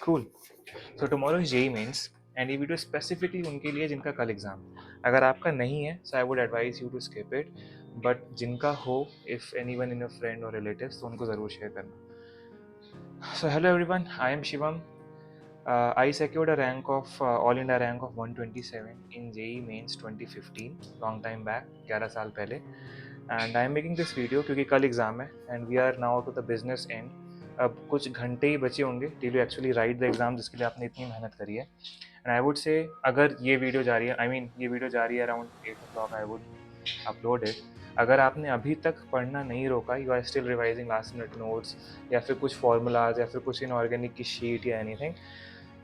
Cool. So tomorrow is JEE mains and ये video specifically उनके लिए जिनका कल एग्जाम। अगर आपका नहीं है so I would advise you to skip it, but जिनका हो, if anyone in your friend और रिलेटिव्स, तो उनको ज़रूर शेयर करना। So hello everyone, I am Shivam. I secured a rank of All India rank of 127 in JEE Mains 2015, long time back, 11 साल पहले. And I am making this video क्योंकि कल exam है and we are now to the business end. अब कुछ घंटे ही बचे होंगे till you actually write the exam जिसके लिए आपने इतनी मेहनत करी है. And I would say अगर ये वीडियो जा रही है, ये वीडियो जा रही है around 8 o'clock, I would upload it. अगर आपने अभी तक पढ़ना नहीं रोका, you are still revising last minute notes या फिर कुछ फॉर्मूलाज या फिर कुछ इनऑर्गेनिक की शीट या एनीथिंग,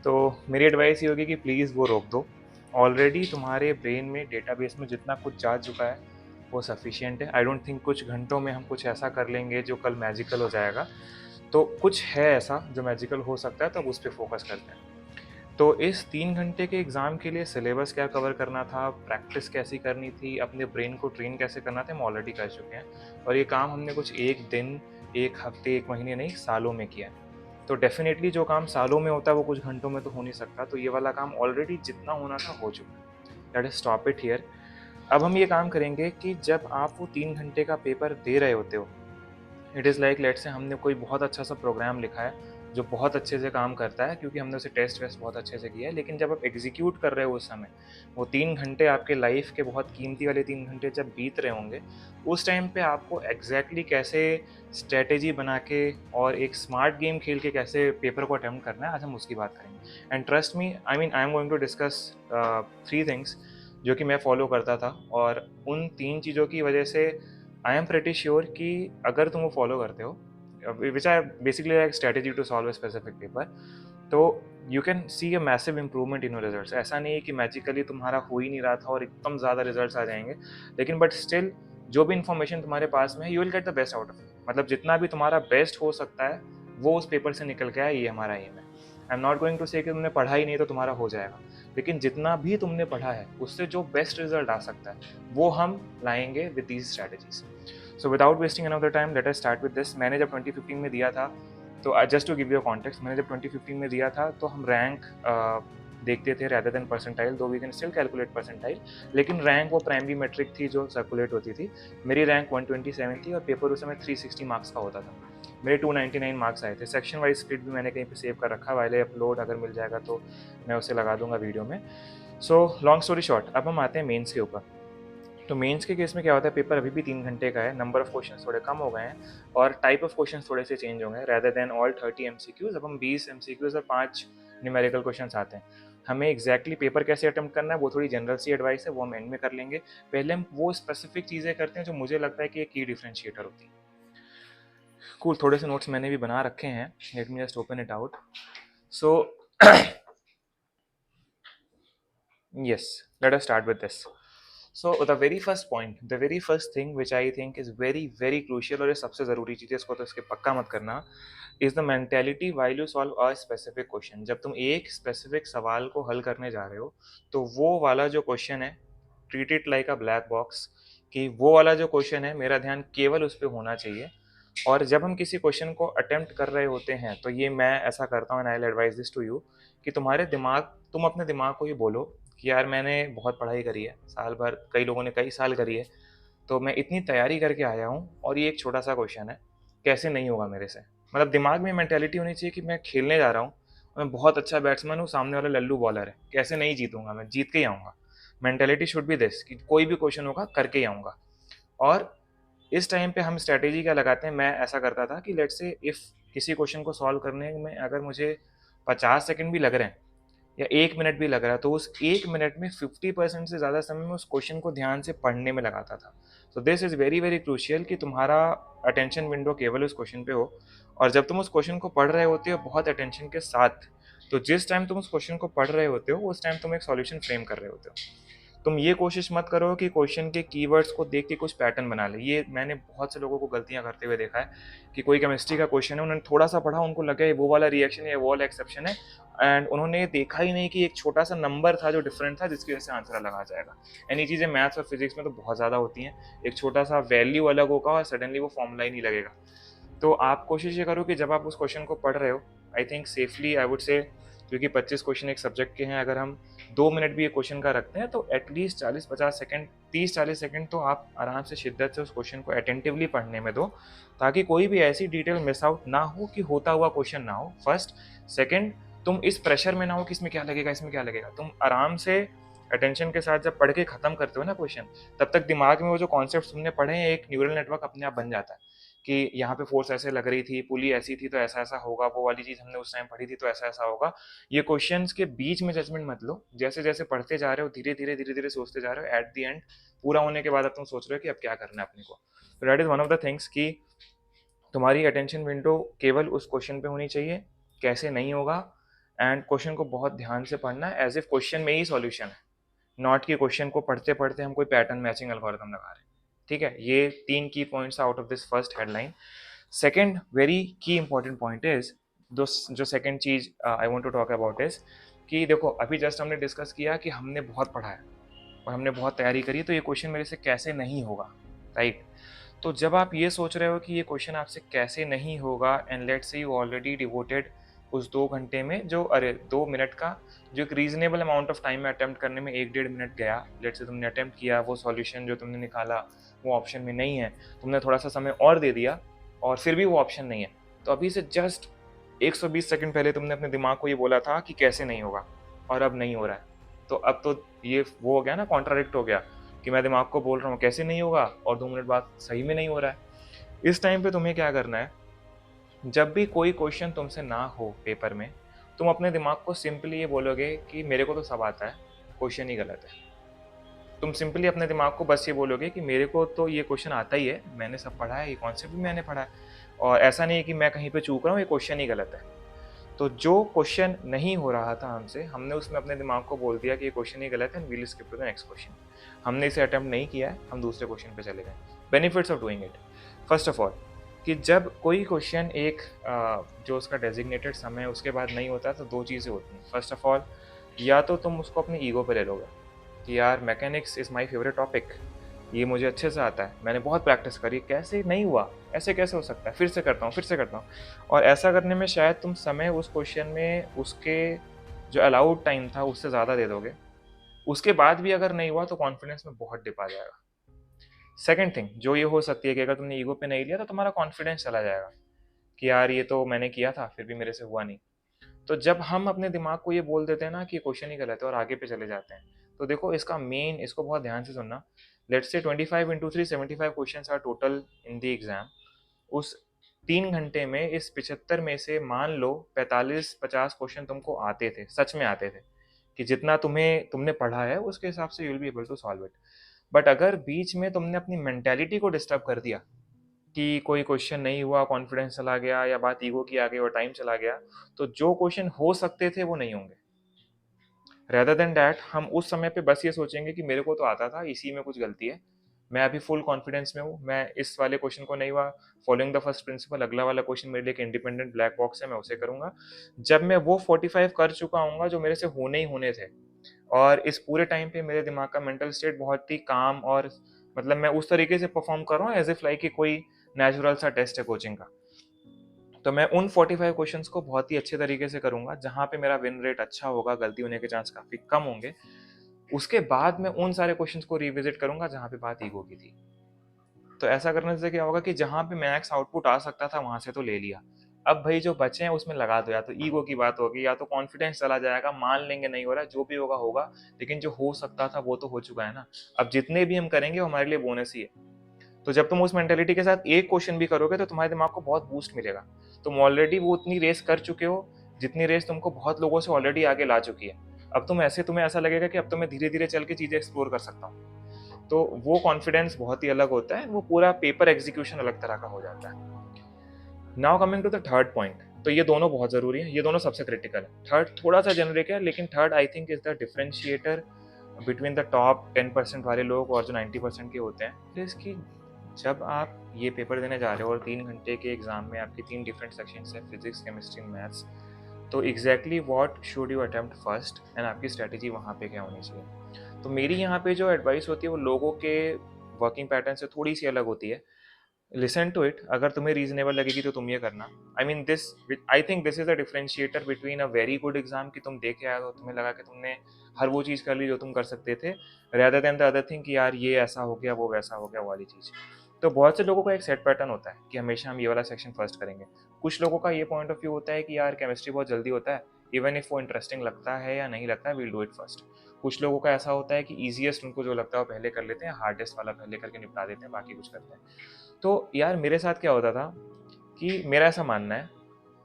तो मेरी एडवाइस ये होगी कि प्लीज़ वो रोक दो. ऑलरेडी तुम्हारे ब्रेन में डेटाबेस में जितना कुछ जा चुका है वो सफिशिएंट है. आई डोंट थिंक कुछ घंटों में हम कुछ ऐसा कर लेंगे जो कल मैजिकल हो जाएगा. तो कुछ है ऐसा जो मैजिकल हो सकता है, तो अब उस पर फोकस करते हैं. तो इस 3 घंटे के एग्ज़ाम के लिए सिलेबस क्या कवर करना था, प्रैक्टिस कैसी करनी थी, अपने ब्रेन को ट्रेन कैसे करना था, हम ऑलरेडी कर चुके हैं. और ये काम हमने कुछ एक दिन, एक हफ्ते, एक महीने नहीं, सालों में किया है. तो डेफिनेटली जो काम सालों में होता है वो कुछ घंटों में तो हो नहीं सकता. तो ये वाला काम ऑलरेडी जितना होना था हो चुका है. That is stop it here. अब हम ये काम करेंगे कि जब आप वो 3 घंटे का पेपर दे रहे होते हो, it is like let's say हमने कोई बहुत अच्छा सा प्रोग्राम लिखा है जो बहुत अच्छे से काम करता है क्योंकि हमने उसे टेस्ट वेस्ट बहुत अच्छे से किया है. लेकिन जब आप एग्जीक्यूट कर रहे हो उस समय, वो 3 घंटे आपके लाइफ के बहुत कीमती वाले 3 घंटे जब बीत रहे होंगे, उस टाइम पे आपको एग्जैक्टली कैसे स्ट्रेटेजी बना के और एक स्मार्ट गेम खेल के कैसे पेपर को अटेम्प्ट करना है, आज हम उसकी बात करेंगे. And trust me, I am going to discuss 3 things जो कि मैं फॉलो करता था, और उन 3 चीज़ों की वजह से आई एम प्रेटी श्योर कि अगर तुम वो फॉलो करते हो, which are basically like strategy to solve a specific paper, तो you can see a massive improvement in your results. ऐसा नहीं है कि मैजिकली तुम्हारा हो ही नहीं रहा था और एकदम ज़्यादा रिजल्ट्स आ जाएंगे, लेकिन बट स्टिल जो भी इन्फॉर्मेशन तुम्हारे पास में है, you will get the best out of it. मतलब जितना भी तुम्हारा बेस्ट हो सकता है वो उस पेपर से निकल के आया, ये हमारा एम है. I am not going to say कि तुमने पढ़ा ही नहीं तो तुम्हारा हो जाएगा, लेकिन जितना भी तुमने पढ़ा है उससे जो बेस्ट रिजल्ट आ सकता है वो हम लाएंगे with these strategies. So without wasting another time, let us start with this. मैंने जब 2015 में दिया था, तो just to give you context, मैंने जब 2015 में दिया था तो हम रैंक देखते थे rather than percentile, though we can still calculate percentile, लेकिन रैंक वो प्राइमरी मेट्रिक थी जो सर्कुलेट होती थी. मेरी रैंक 127 थी और पेपर उस समय 360 मार्क्स का होता था. मेरे 299 मार्क्स आए थे. सेक्शन वाइज स्प्लिट भी मैंने कहीं पे सेव कर रखा, वाले अपलोड अगर मिल जाएगा तो मैं उसे लगा दूंगा वीडियो में. सो लॉन्ग स्टोरी शॉर्ट, अब हम आते हैं मेंस के ऊपर. तो मेंस के केस में क्या होता है, पेपर अभी भी 3 घंटे का है, नंबर ऑफ क्वेश्चंस थोड़े कम हो गए हैं और टाइप ऑफ क्वेश्चंस थोड़े से चेंज हो गए. रैदर देन ऑल 30 एमसीक्यूज, अब हम 20 एमसीक्यूज और 5 न्यूमेरिकल क्वेश्चंस आते हैं. हमें एग्जैक्टली पेपर कैसे अटेम्प्ट करना है वो थोड़ी जनरल सी एडवाइस है, वो हम एंड में कर लेंगे. पहले हम वो स्पेसिफिक चीज़ें करते हैं जो मुझे लगता है कि एक की डिफ्रेंशिएटर होती है. कूल, थोड़े से नोट्स मैंने भी बना रखे हैं, let me just open it out. So yes, let us start with this. So the very first point, the very first thing which I think is very very crucial, और ये सबसे ज़रूरी चीज़ है, इसको तो इसके पक्का मत करना, is the mentality while you solve a specific question. जब तुम एक specific सवाल को हल करने जा रहे हो, तो वो वाला जो क्वेश्चन है, treat it like a black box, कि वो वाला जो क्वेश्चन है मेरा ध्यान केवल उस पर होना चाहिए. और जब हम किसी क्वेश्चन को अटेम्प्ट कर रहे होते हैं, तो ये मैं ऐसा करता हूँ, and I will advice this to you, कि तुम अपने दिमाग को ये बोलो कि यार मैंने बहुत पढ़ाई करी है साल भर, कई लोगों ने कई साल करी है, तो मैं इतनी तैयारी करके आया हूँ और ये एक छोटा सा क्वेश्चन है, कैसे नहीं होगा मेरे से. मतलब दिमाग में मेंटेलिटी होनी चाहिए कि मैं खेलने जा रहा हूँ, मैं बहुत अच्छा बैट्समैन हूँ, सामने वाला लल्लू बॉलर है, कैसे नहीं जीतूंगा, मैं जीत के ही आऊँगा. मेंटेलिटी शुड बी दिस कि कोई भी क्वेश्चन होगा करके ही आऊँगा. और इस टाइम पे हम स्ट्रैटेजी क्या लगाते हैं, मैं ऐसा करता था कि लेट्स से इफ़ किसी क्वेश्चन को सॉल्व करने में अगर मुझे 50 सेकंड भी लग रहे हैं या 1 मिनट भी लग रहा है, तो उस 1 मिनट में 50% से ज़्यादा समय मैं उस क्वेश्चन को ध्यान से पढ़ने में लगाता था. सो this is very very crucial कि तुम्हारा अटेंशन विंडो केवल उस क्वेश्चन पे हो. और जब तुम उस क्वेश्चन को पढ़ रहे होते हो बहुत अटेंशन के साथ, तो जिस टाइम तुम उस क्वेश्चन को पढ़ रहे होते हो उस टाइम तुम एक सॉल्यूशन फ्रेम कर रहे होते हो. तुम ये कोशिश मत करो कि क्वेश्चन के कीवर्ड्स को देख के कुछ पैटर्न बना ले. ये मैंने बहुत से लोगों को गलतियां करते हुए देखा है कि कोई केमिस्ट्री का क्वेश्चन है, उन्होंने थोड़ा सा पढ़ा, उनको लगा ये वो वाला रिएक्शन है, वो वाला एक्सेप्शन है, एंड उन्होंने देखा ही नहीं कि एक छोटा सा नंबर था जो डिफरेंट था जिसकी वजह से आंसर अलग आ जाएगा. एंड ये चीज़ें मैथ्स और फिजिक्स में तो बहुत ज़्यादा होती हैं. एक छोटा सा वैल्यू अलग होगा और सडनली वो फॉर्मूला ही नहीं लगेगा. तो आप कोशिश ये करो कि जब आप उस क्वेश्चन को पढ़ रहे हो, I think safely I would say, क्योंकि 25 क्वेश्चन एक सब्जेक्ट के हैं, अगर हम 2 मिनट भी एक क्वेश्चन का रखते हैं तो एटलीस्ट 40-50 सेकंड, 30-40 सेकंड तो आप आराम से शिद्दत से उस क्वेश्चन को अटेंटिवली पढ़ने में दो, ताकि कोई भी ऐसी डिटेल मिस आउट ना हो कि होता हुआ क्वेश्चन ना हो। फर्स्ट, सेकंड, तुम इस प्रेशर में ना हो कि इसमें क्या लगेगा, इसमें क्या लगेगा। तुम आराम से अटेंशन के साथ जब पढ़ के खत्म करते हो ना क्वेश्चन, तब तक दिमाग में वो जो कॉन्सेप्ट तुमने पढ़े हैं, एक न्यूरल नेटवर्क अपने आप बन जाता है कि यहाँ पे फोर्स ऐसे लग रही थी, पुली ऐसी थी तो ऐसा ऐसा होगा, वो वाली चीज हमने उस टाइम पढ़ी थी तो ऐसा ऐसा होगा। ये क्वेश्चंस के बीच में जजमेंट मत लो, जैसे जैसे पढ़ते जा रहे हो धीरे धीरे सोचते जा रहे हो, एट द एंड पूरा होने के बाद अब तुम सोच रहे हो कि अब क्या करना है अपने को। तो that is one of the things कि तुम्हारी अटेंशन विंडो केवल उस क्वेश्चन पे होनी चाहिए, कैसे नहीं होगा, एंड क्वेश्चन को बहुत ध्यान से पढ़ना है एज इफ क्वेश्चन में ही सॉल्यूशन है, नॉट कि क्वेश्चन को पढ़ते पढ़ते हम कोई पैटर्न मैचिंग एल्गोरिथम लगा रहे हैं। ठीक है, ये 3 key points out of this first headline. Second very key important point is, जो सेकेंड चीज I want to talk about is कि देखो अभी जस्ट हमने डिस्कस किया कि हमने बहुत पढ़ा है और हमने बहुत तैयारी करी, तो ये क्वेश्चन मेरे से कैसे नहीं होगा, राइट। तो जब आप ये सोच रहे हो कि ये क्वेश्चन आपसे कैसे नहीं होगा, and let's say you already devoted उस 2 घंटे में, जो 2 मिनट का जो एक रीजनेबल अमाउंट ऑफ टाइम में अटेम्प्ट करने में 1-1.5 मिनट गया, लेट्स से तुमने अटेम्प्ट किया, वो सॉल्यूशन जो तुमने निकाला वो ऑप्शन में नहीं है, तुमने थोड़ा सा समय और दे दिया और फिर भी वो ऑप्शन नहीं है, तो अभी से जस्ट 120 सेकंड पहले तुमने अपने दिमाग को ये बोला था कि कैसे नहीं होगा, और अब नहीं हो रहा है। तो अब तो ये वो हो गया ना, कॉन्ट्राडिक्ट हो गया कि मैं दिमाग को बोल रहा हूँ कैसे नहीं होगा और 2 मिनट बाद सही में नहीं हो रहा है। इस टाइम पे तुम्हें क्या करना है, जब भी कोई क्वेश्चन तुमसे ना हो पेपर में, तुम अपने दिमाग को सिंपली ये बोलोगे कि मेरे को तो सब आता है, क्वेश्चन ही गलत है। तुम सिंपली अपने दिमाग को बस ये बोलोगे कि मेरे को तो ये क्वेश्चन आता ही है, मैंने सब पढ़ा है, ये कॉन्सेप्ट भी मैंने पढ़ा है, और ऐसा नहीं है कि मैं कहीं पे चूक रहा हूँ, ये क्वेश्चन ही गलत है। तो जो क्वेश्चन नहीं हो रहा था हमसे, हमने उसमें अपने दिमाग को बोल दिया कि ये क्वेश्चन ही गलत है, and we will skip to the next question. हमने इसे अटेम्प्ट नहीं किया है, हम दूसरे क्वेश्चन पे चले गए। Benefits of doing it, first of all, कि जब कोई क्वेश्चन एक जो उसका डेजिग्नेटेड समय है उसके बाद नहीं होता, तो 2 चीज़ें होती हैं। फर्स्ट ऑफ ऑल, या तो तुम उसको अपनी ईगो पे ले लोगे कि यार mechanics is my favourite topic, ये मुझे अच्छे से आता है, मैंने बहुत प्रैक्टिस करी, कैसे नहीं हुआ, ऐसे कैसे हो सकता है, फिर से करता हूँ, फिर से करता हूँ। और ऐसा करने में शायद तुम समय उस क्वेश्चन में उसके जो अलाउड टाइम था उससे ज़्यादा दे दोगे, उसके बाद भी अगर नहीं हुआ तो कॉन्फिडेंस में बहुत डिप आ जाएगा। सेकंड थिंग जो ये हो सकती है कि अगर तुमने ईगो पे नहीं लिया तो तुम्हारा कॉन्फिडेंस चला जाएगा कि यार ये तो मैंने किया था फिर भी मेरे से हुआ नहीं। तो जब हम अपने दिमाग को ये बोल देते हैं ना कि क्वेश्चन ही गलत है और आगे पे चले जाते हैं, तो देखो इसका मेन, इसको बहुत ध्यान से सुनना। Let's say 25 into 3 75 question are total in the exam. उस 3 घंटे में इस 75 में से मान लो 45-50 क्वेश्चन तुमको आते थे, सच में आते थे, कि जितना तुमने पढ़ा है उसके हिसाब से you will be able to solve it. But अगर बीच में तुमने अपनी मेंटेलिटी को डिस्टर्ब कर दिया कि कोई क्वेश्चन नहीं हुआ, कॉन्फिडेंस चला गया, या बात ईगो की आ गई और टाइम चला गया, तो जो क्वेश्चन हो सकते थे वो नहीं होंगे। रेदर देन डैट हम उस समय पे बस ये सोचेंगे कि मेरे को तो आता था, इसी में कुछ गलती है, मैं अभी फुल कॉन्फिडेंस में हूँ, मैं इस वाले क्वेश्चन को नहीं हुआ, फॉलोइंग द फर्स्ट प्रिंसिपल, अगला वाला क्वेश्चन मेरे लिए एक इंडिपेंडेंट ब्लैक बॉक्स है, मैं उसे करूंगा। जब मैं वो 45 कर चुका हूँ जो मेरे से होने ही होने थे, और इस पूरे टाइम पे मेरे दिमाग का मेंटल स्टेट बहुत ही काम, और मतलब मैं उस तरीके से परफॉर्म कर रहा हूँ एज इफ लाइक कि कोई नेचुरल सा टेस्ट है कोचिंग का, तो मैं उन 45 क्वेश्चंस को बहुत ही अच्छे तरीके से करूंगा, जहां पे मेरा विन रेट अच्छा होगा, गलती होने के चांस काफी कम होंगे। उसके बाद मैं उन सारे क्वेश्चंस को रिविजिट करूंगा जहां पे बात ईगो की थी। तो ऐसा करने से क्या होगा कि जहां पे मैक्स आउटपुट आ सकता था वहां से तो ले लिया, अब भाई जो बचे हैं उसमें लगा दो, या तो ईगो की बात होगी या तो कॉन्फिडेंस चला जाएगा, मान लेंगे नहीं हो रहा, जो भी होगा होगा, लेकिन जो हो सकता था वो तो हो चुका है ना। अब जितने भी हम करेंगे वो हमारे लिए बोनस ही है। तो जब तुम उस मेंटेलिटी के साथ एक क्वेश्चन भी करोगे तो तुम्हारे दिमाग को बहुत बूस्ट मिलेगा। तुम ऑलरेडी वो उतनी रेस कर चुके हो जितनी रेस तुमको बहुत लोगों से ऑलरेडी आगे ला चुकी है। अब तुम्हें ऐसा लगेगा कि अब तो मैं धीरे धीरे चल के चीजें एक्सप्लोर कर सकता हूँ। तो वो कॉन्फिडेंस बहुत ही अलग होता है, वो पूरा पेपर एग्जीक्यूशन अलग तरह का हो जाता है। Now coming to the third point, तो ये दोनों बहुत जरूरी है, ये दोनों सबसे क्रिटिकल है। थर्ड थोड़ा सा जेनरिक है, लेकिन third I think is the differentiator between the top 10% वाले लोग और जो 90% के होते हैं। इसकी जब आप ये पेपर देने जा रहे हो और 3 घंटे के एग्जाम में आपकी 3 डिफरेंट सेक्शंस हैं, फिजिक्स, केमिस्ट्री, मैथ्स, तो exactly what should you attempt first, and आपकी स्ट्रेटेजी वहाँ पे क्या होनी चाहिए। तो मेरी यहाँ पे जो एडवाइस होती है वो लोगों के वर्किंग पैटर्न से थोड़ी सी अलग होती है। लिसन टू इट, अगर तुम्हें रीजनेबल लगेगी तो तुम ये करना। I think this is a differentiator between a very good exam कि तुम दे के आए हो, तुम्हें लगा कि तुमने हर वो चीज़ कर ली जो तुम कर सकते थे, rather than the other thing कि यार ये ऐसा हो गया वो वैसा हो गया वो वाली चीज़। तो बहुत से लोगों का एक सेट पैटर्न होता है कि हमेशा हम ये वाला सेक्शन फर्स्ट करेंगे। कुछ लोगों का ये पॉइंट ऑफ व्यू होता है कि यार केमिस्ट्री बहुत जल्दी होता है, इवन इफ वो इंटरेस्टिंग लगता है या नहीं लगता है, वील डू इट फर्स्ट। कुछ लोगों का ऐसा होता है कि ईजिएस्ट उनको जो लगता है वो पहले कर लेते हैं, हार्डेस्ट वाला पहले करके निपटा देते हैं, बाकी कुछ करते हैं। तो यार मेरे साथ क्या होता था कि मेरा ऐसा मानना है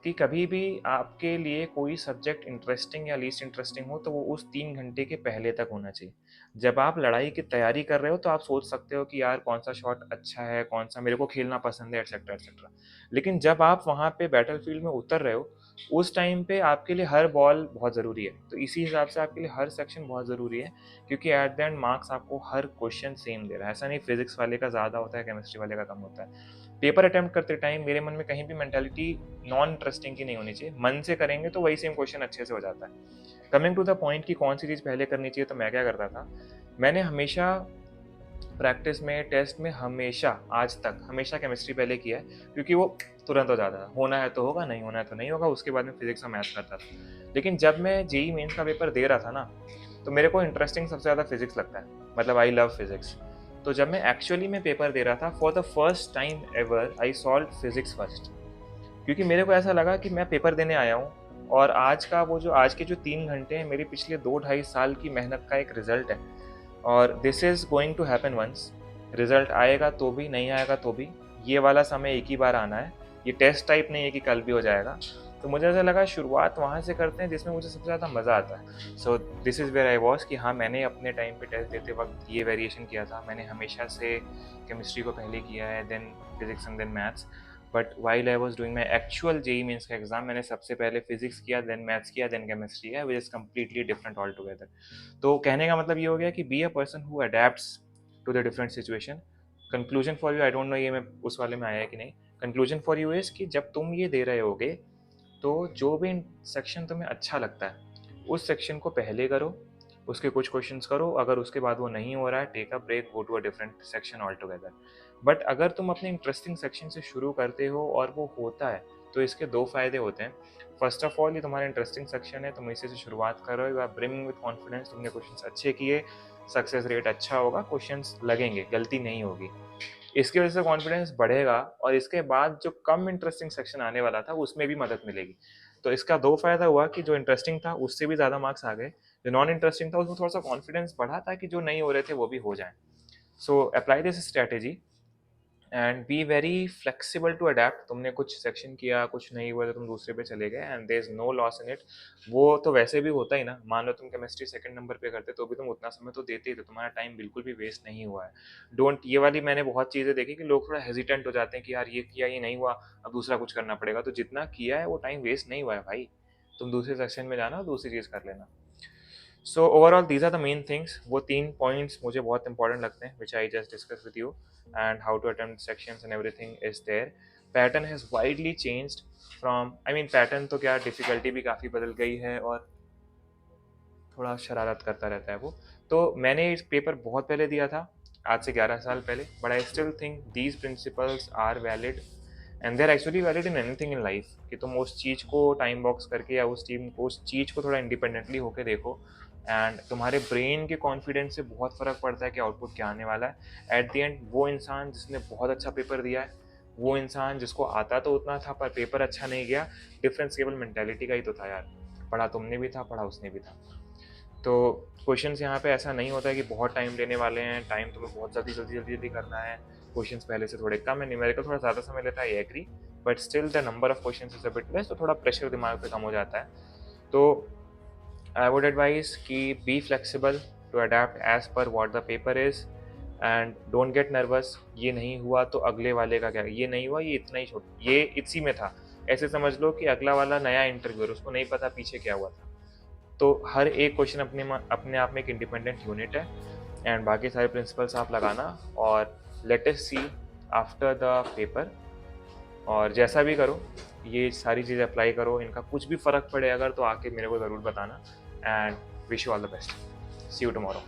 कि कभी भी आपके लिए कोई सब्जेक्ट इंटरेस्टिंग या लीस्ट इंटरेस्टिंग हो तो वो उस 3 घंटे के पहले तक होना चाहिए। जब आप लड़ाई की तैयारी कर रहे हो तो आप सोच सकते हो कि यार कौन सा शॉट अच्छा है, कौन सा मेरे को खेलना पसंद है, एटसेट्रा एटसेट्रा। लेकिन जब आप वहाँ पे बैटल फील्ड में उतर रहे हो, उस टाइम पे आपके लिए हर बॉल बहुत ज़रूरी है। तो इसी हिसाब से आपके लिए हर सेक्शन बहुत ज़रूरी है, क्योंकि एट द एंड मार्क्स आपको हर क्वेश्चन सेम दे रहा है। ऐसा नहीं फिजिक्स वाले का ज़्यादा होता है, केमिस्ट्री वाले का कम होता है। पेपर अटेम्प्ट करते टाइम मेरे मन में कहीं भी मेंटालिटी नॉन इंटरेस्टिंग की नहीं होनी चाहिए। मन से करेंगे तो वही सेम क्वेश्चन अच्छे से हो जाता है। कमिंग टू द पॉइंट कि कौन सी चीज़ पहले करनी चाहिए, तो मैं क्या करता था, मैंने हमेशा प्रैक्टिस में, टेस्ट में, हमेशा आज तक हमेशा केमिस्ट्री पहले किया है, क्योंकि वो तुरंत हो जाता है। होना है तो होगा, नहीं होना है तो नहीं होगा, उसके बाद में फिजिक्स और मैथ्स करता था। लेकिन जब मैं जेई मेंस का पेपर दे रहा था ना, तो मेरे को इंटरेस्टिंग सबसे ज़्यादा फिजिक्स लगता है, मतलब आई लव फिजिक्स। तो जब मैं एक्चुअली में पेपर दे रहा था, for the first time ever I solve physics first, क्योंकि मेरे को ऐसा लगा कि मैं पेपर देने आया हूँ और आज के जो 3 घंटे हैं मेरी पिछले 2 ढाई साल की मेहनत का एक रिजल्ट है। और this is going to happen once. Result आएगा तो भी, नहीं आएगा तो भी, ये वाला समय एक ही बार आना है। ये टेस्ट टाइप नहीं है कि कल भी हो जाएगा। तो मुझे ऐसा लगा शुरुआत वहाँ से करते हैं जिसमें मुझे सबसे ज़्यादा मज़ा आता है। So this is where I was कि हाँ, मैंने अपने टाइम पे टेस्ट देते वक्त ये वेरिएशन किया था। मैंने हमेशा से केमिस्ट्री को पहले किया है, then physics and then maths. But while I was doing my actual JEE mains का एग्जाम, मैंने सबसे पहले फिजिक्स किया, देन मैथ्स किया, देन केमिस्ट्री है, which is completely different all together. तो कहने का मतलब ये हो गया कि be a person who adapts to the different situation. Conclusion for you, I don't know ये मैं उस वाले में आया है कि नहीं। कंक्लूजन फॉर यू इज़ कि जब तुम ये दे रहे होगे तो जो भी सेक्शन तुम्हें अच्छा लगता है उस सेक्शन को पहले करो, उसके कुछ क्वेश्चंस करो, अगर उसके बाद वो नहीं हो रहा है, take a break, go to a different section all together. But अगर तुम अपने इंटरेस्टिंग सेक्शन से शुरू करते हो और वो होता है, तो इसके दो फायदे होते हैं। फर्स्ट ऑफ ऑल, ये तुम्हारा इंटरेस्टिंग सेक्शन है, तुम इसी से शुरुआत करो, you are bringing with confidence, तुमने क्वेश्चंस अच्छे किए, सक्सेस रेट अच्छा होगा, क्वेश्चंस लगेंगे, गलती नहीं होगी। इसकी वजह से कॉन्फिडेंस बढ़ेगा और इसके बाद जो कम इंटरेस्टिंग सेक्शन आने वाला था उसमें भी मदद मिलेगी। तो इसका दो फायदा हुआ कि जो इंटरेस्टिंग था उससे भी ज़्यादा मार्क्स आ गए, जो नॉन इंटरेस्टिंग था उसमें थोड़ा सा कॉन्फिडेंस बढ़ा ताकि जो नहीं हो रहे थे वो भी हो जाए। So apply this strategy and be very flexible to adapt. तुमने कुछ सेक्शन किया, कुछ नहीं हुआ तो तुम दूसरे पे चले गए, and there is no loss in it. वो तो वैसे भी होता ही ना, मान लो तुम केमिस्ट्री सेकंड नंबर पे करते तो भी तुम उतना समय तो देते ही थे, तुम्हारा टाइम बिल्कुल भी वेस्ट नहीं हुआ है। डोंट, ये वाली मैंने बहुत चीज़ें देखी कि लोग थोड़ा हेजिटेंट हो जाते हैं कि यार ये किया, ये नहीं हुआ, अब दूसरा कुछ करना पड़ेगा। तो जितना किया है वो टाइम वेस्ट नहीं हुआ है भाई, तुम दूसरे सेक्शन में जाना और दूसरी चीज़ कर लेना। So overall these are the main things. वो 3 पॉइंट्स मुझे बहुत इंपॉर्टेंट लगते हैं, which I just discuss with you, and how to attempt sections and everything is there. Pattern has widely changed from, I mean pattern तो क्या, difficulty भी काफ़ी बदल गई है और थोड़ा शरारत करता रहता है वो। तो मैंने इस पेपर बहुत पहले दिया था, आज से 11 साल पहले, but I still think these principles are valid and they are actually valid in anything in life. कि तुम उस चीज़ को टाइम बॉक्स करके या उस चीज़ को थोड़ा इंडिपेंडेंटली होकर देखो, एंड तुम्हारे ब्रेन के कॉन्फिडेंस से बहुत फ़र्क पड़ता है कि आउटपुट क्या आने वाला है। एट द एंड वो इंसान जिसने बहुत अच्छा पेपर दिया है, वो इंसान जिसको आता तो उतना था पर पेपर अच्छा नहीं गया, डिफरेंस केवल मेंटेलिटी का ही तो था यार। पढ़ा तुमने भी था, पढ़ा उसने भी था। तो क्वेश्चंस यहाँ पे ऐसा नहीं होता है कि बहुत टाइम लेने वाले हैं, टाइम तुम्हें बहुत जल्दी करना है। क्वेश्चंस पहले से थोड़े कम है, न्यूमेरिकल थोड़ा ज़्यादा समय लेता है, I agree, but still the number of questions is a bit less, तो थोड़ा प्रेशर दिमाग पे कम हो जाता है। तो आई वुड एडवाइस कि be flexible to adapt as per what the paper is, and don't get nervous. ये नहीं हुआ तो अगले वाले का क्या, ये नहीं हुआ, ये इतना ही छोड़, ये इसी में था, ऐसे समझ लो कि अगला वाला नया इंटरव्यूअर, उसको नहीं पता पीछे क्या हुआ था। तो हर एक क्वेश्चन अपने आप में एक इंडिपेंडेंट यूनिट है, एंड बाकी सारे प्रिंसिपल्स आप लगाना, और let us see after the paper. और जैसा भी करो, ये सारी चीज़ें अप्लाई करो, इनका कुछ भी फ़र्क पड़े अगर तो आके मेरे को ज़रूर बताना, and wish you all the best. See you tomorrow.